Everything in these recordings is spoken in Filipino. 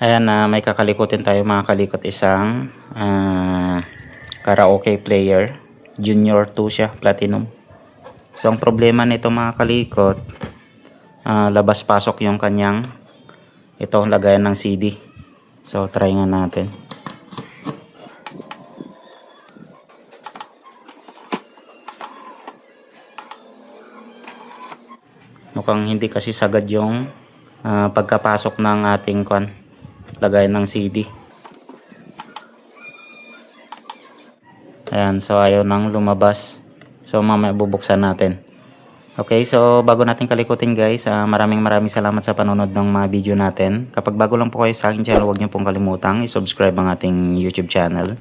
Ayan na may kakalikutin tayo mga kalikot, isang karaoke player. Junior 2 siya, platinum. So ang problema nito mga kalikot, labas pasok yung kanyang ito lagayan ng CD. So try nga natin. Mukhang hindi kasi sagad yung pagkapasok ng ating lagayan ng CD. Ayan, so ayaw nang lumabas. So mamaya bubuksan natin. Okay, so bago natin kalikutin guys, maraming salamat sa panonood ng mga video natin. Kapag bago lang po kayo sa aking channel, huwag niyo pong kalimutang i-subscribe ang ating YouTube channel.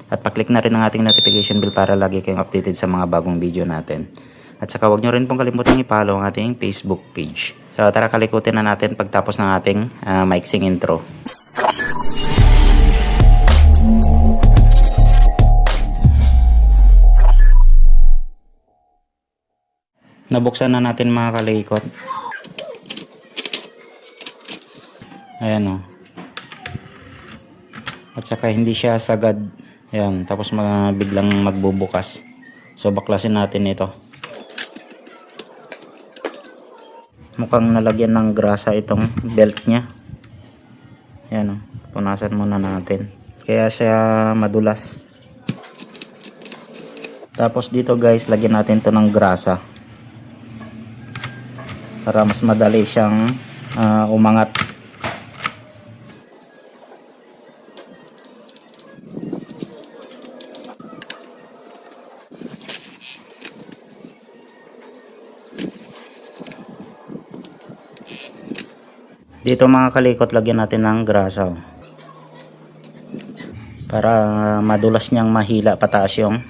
At paklik na rin ang ating notification bell para lagi kayong updated sa mga bagong video natin. At saka huwag niyo rin pong kalimutang i-follow ang ating Facebook page. So tara kalikutin na natin pagtapos ng ating mixing intro. Nabuksan na natin mga kalikot. Ayan o. At saka hindi siya sagad. Ayan, tapos biglang magbubukas. So baklasin natin ito. Mukhang nalagyan ng grasa itong belt nya. Ayan o. Punasan muna natin. Kaya siya madulas. Tapos dito guys, lagyan natin to ng grasa. Para mas madali siyang umangat. Dito mga kalikot, lagyan natin ng grasa para madulas niyang mahila pataas yung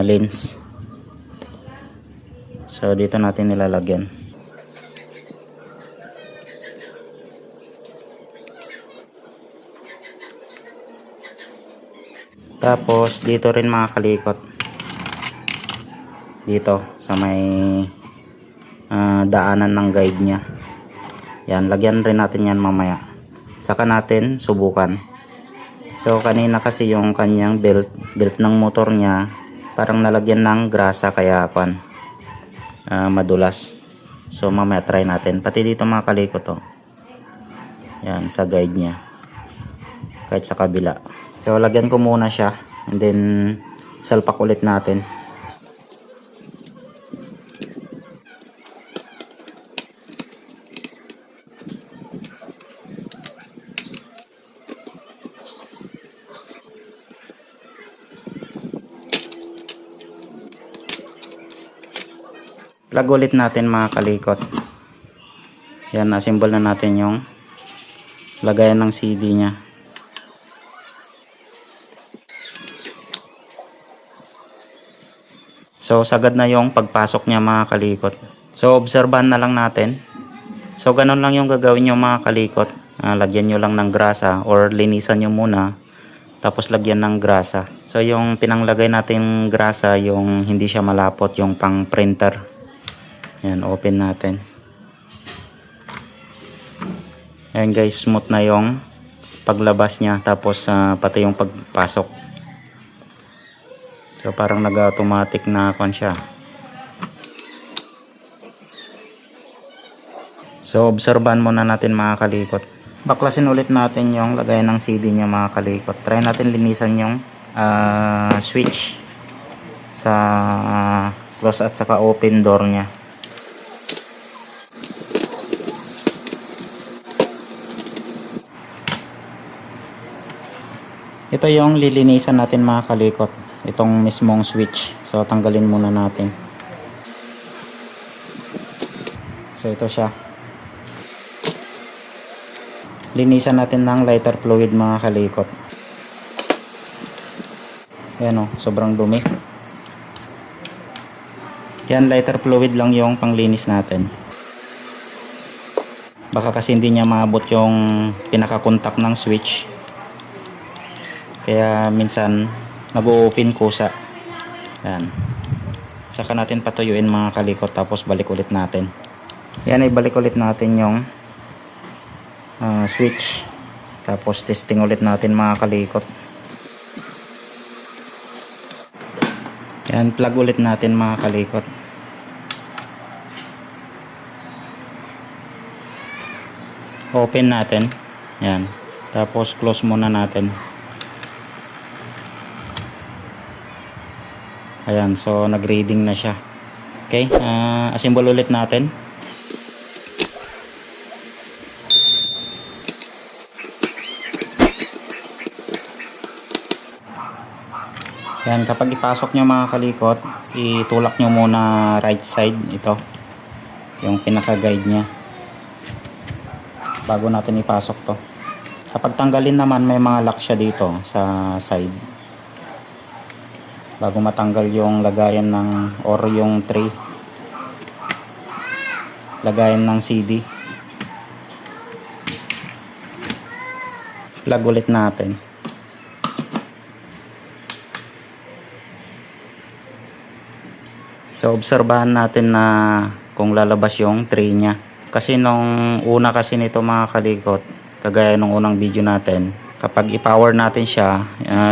lens. So dito natin nilalagyan. Tapos dito rin mga kalikot, dito sa may daanan ng guide nya. Yan, lagyan rin natin yan mamaya. Saka natin subukan. So kanina kasi yung kanyang belt ng motor nya parang nalagyan ng grasa kaya madulas. So mamaya try natin. Pati dito mga kalikot to. Yan, sa guide nya. Kahit sa kabila. So lagyan ko muna siya and then salpak ulit natin. Plug ulit natin mga kalikot. Yan, na-assemble na natin yung lagayan ng CD nya. So sagad na yung pagpasok niya mga kalikot. So obserbahan na lang natin. So ganun lang yung gagawin nyo mga kalikot. Lagyan nyo lang ng grasa or linisan nyo muna. Tapos lagyan ng grasa. So yung pinanglagay natin grasa, yung hindi siya malapot, yung pang printer. Yan, open natin. Ayan guys, smooth na yung paglabas niya. Tapos pati yung pagpasok. So parang nag-automatic na siya. So obserbahan muna natin mga kalikot. Baklasin ulit natin yung lagayan ng CD niya mga kalikot. Try natin linisan yung switch sa close at saka open door niya. Ito yung lilinisan natin mga kalikot, itong mismong switch. So tanggalin muna natin. So ito siya. Linisan natin ng lighter fluid mga kalikot. Ayan o, sobrang dumi. Yan, lighter fluid lang yung panglinis natin. Baka kasi hindi niya maabot yung pinaka-contact ng switch. Kaya minsan nag-o-open kusa. Yan. Saka natin patuyuin mga kalikot, tapos balik ulit natin. Yan, ibalik ulit natin yung switch. Tapos testing ulit natin mga kalikot. Yan, plug ulit natin mga kalikot. Open natin. Yan. Tapos close muna natin. Ayan, so nag-reading na siya. Okay, assemble ulit natin. Yan, kapag ipasok nyo mga kalikot, itulak nyo muna right side ito. Yung pinaka-guide nya. Bago natin ipasok to. Kapag tanggalin naman, may mga lock siya dito sa side. Bago matanggal yung lagayan ng or yung tray. Lagayan ng CD. Plug ulit natin. So obserbahan natin na kung lalabas yung tray nya. Kasi nung una kasi nito mga kalikot, kagaya nung unang video natin, kapag i-power natin siya,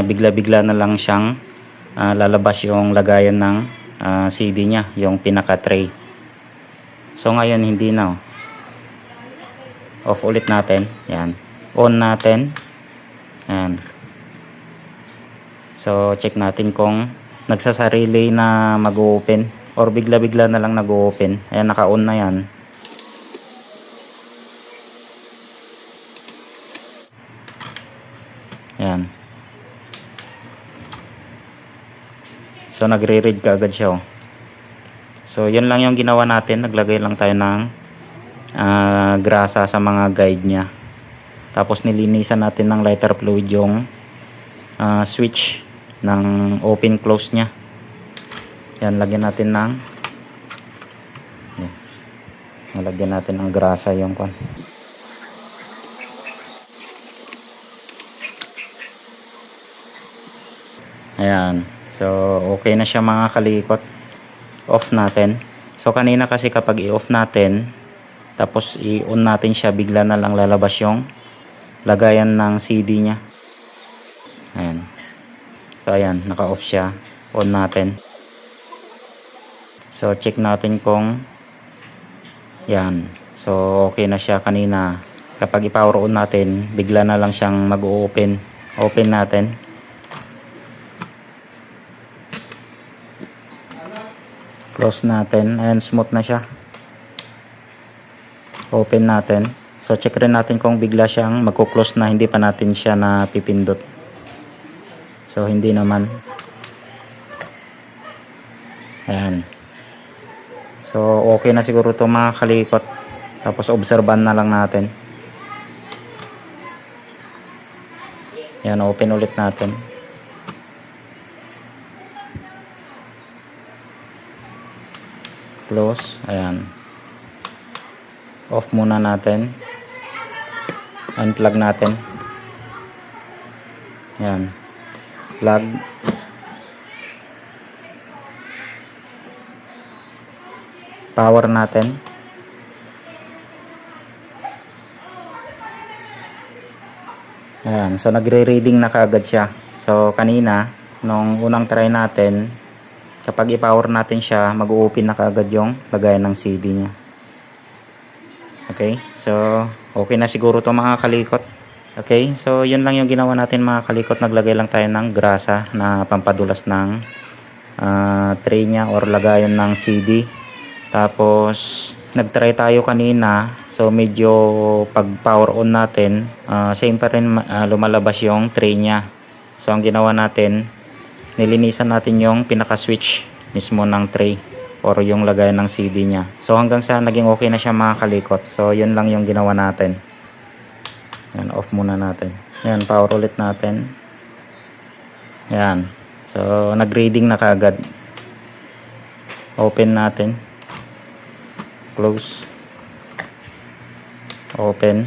bigla-bigla na lang siyang lalabas yung lagayan ng CD nya, yung pinaka tray. So ngayon hindi na. Off ulit natin. Yan. On natin. Yan. So check natin kung nagsasarili na mag-open or bigla-bigla na lang nag-open. Ayan, naka-on na yan. Ayan. So nagre-read ka agad siya. So yun lang yung ginawa natin. Naglagay lang tayo ng grasa sa mga guide nya. Tapos nilinisan natin ng lighter fluid yung switch ng open close nya. Yan, lagyan natin ng nalagyan natin ng grasa yung kon. Ayan. So okay na siya mga kalikot. Off natin. So kanina kasi kapag i-off natin tapos i-on natin siya, bigla na lang lalabas yung lagayan ng CD nya. Ayan. So ayan, naka-off siya. On natin. So check natin kung yan. So okay na siya kanina. Kapag i-power on natin, bigla na lang siyang mag-open. Open natin. Close natin. Ayan, smooth na siya. Open natin. So check rin natin kung bigla siyang magko-close na hindi pa natin siya na pipindot. So hindi naman. Ayan. So okay na siguro ito mga kalikot. Tapos obserban na lang natin. Yan, open ulit natin. Close. Ayan. Off muna natin. Unplug natin. Yan. Plug. Power natin. Ayan, so nagre-reading na kaagad siya. So kanina nung unang try natin, kapag i-power natin siya, mag-open na kaagad yung lagayan ng CD niya. Okay, so okay na siguro to mga kalikot. Okay, so yun lang yung ginawa natin mga kalikot. Naglagay lang tayo ng grasa na pampadulas ng tray niya or lagayan ng CD. Tapos nagtry tayo kanina, so medyo pag power on natin, same pa rin lumalabas yung tray niya. So ang ginawa natin, nilinisan natin yung pinaka switch mismo ng tray or yung lagayan ng CD niya. So hanggang sa naging okay na siya mga kalikot. So yun lang yung ginawa natin. Yan, off muna natin. So yan, power ulit natin. Yan. So nag-reading na kaagad. Open natin. Close. Open.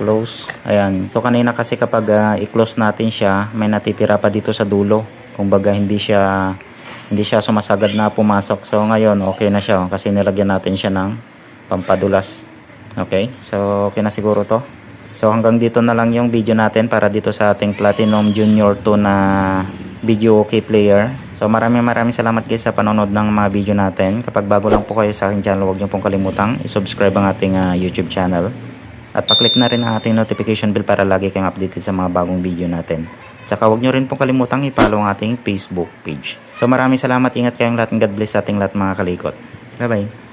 Close. Ayan. So kanina kasi kapag i-close natin siya, may natitira pa dito sa dulo. Kumbaga hindi siya sumasagad na pumasok. So ngayon okay na siya kasi nilagyan natin siya ng pampadulas. Okay, so okay na siguro to. So hanggang dito na lang yung video natin para dito sa ating Platinum Junior 2 na video okay player. So maraming salamat guys sa panonood ng mga video natin. Kapag bago lang po kayo sa aking channel, huwag niyo pong kalimutang i-subscribe ang ating YouTube channel. At pa-click na rin ang ating notification bell para lagi kayong updated sa mga bagong video natin. At saka huwag niyo rin pong kalimutang i-follow ang ating Facebook page. So maraming salamat, ingat kayong lahat, and God bless sa ating lahat mga kalikot. Bye bye.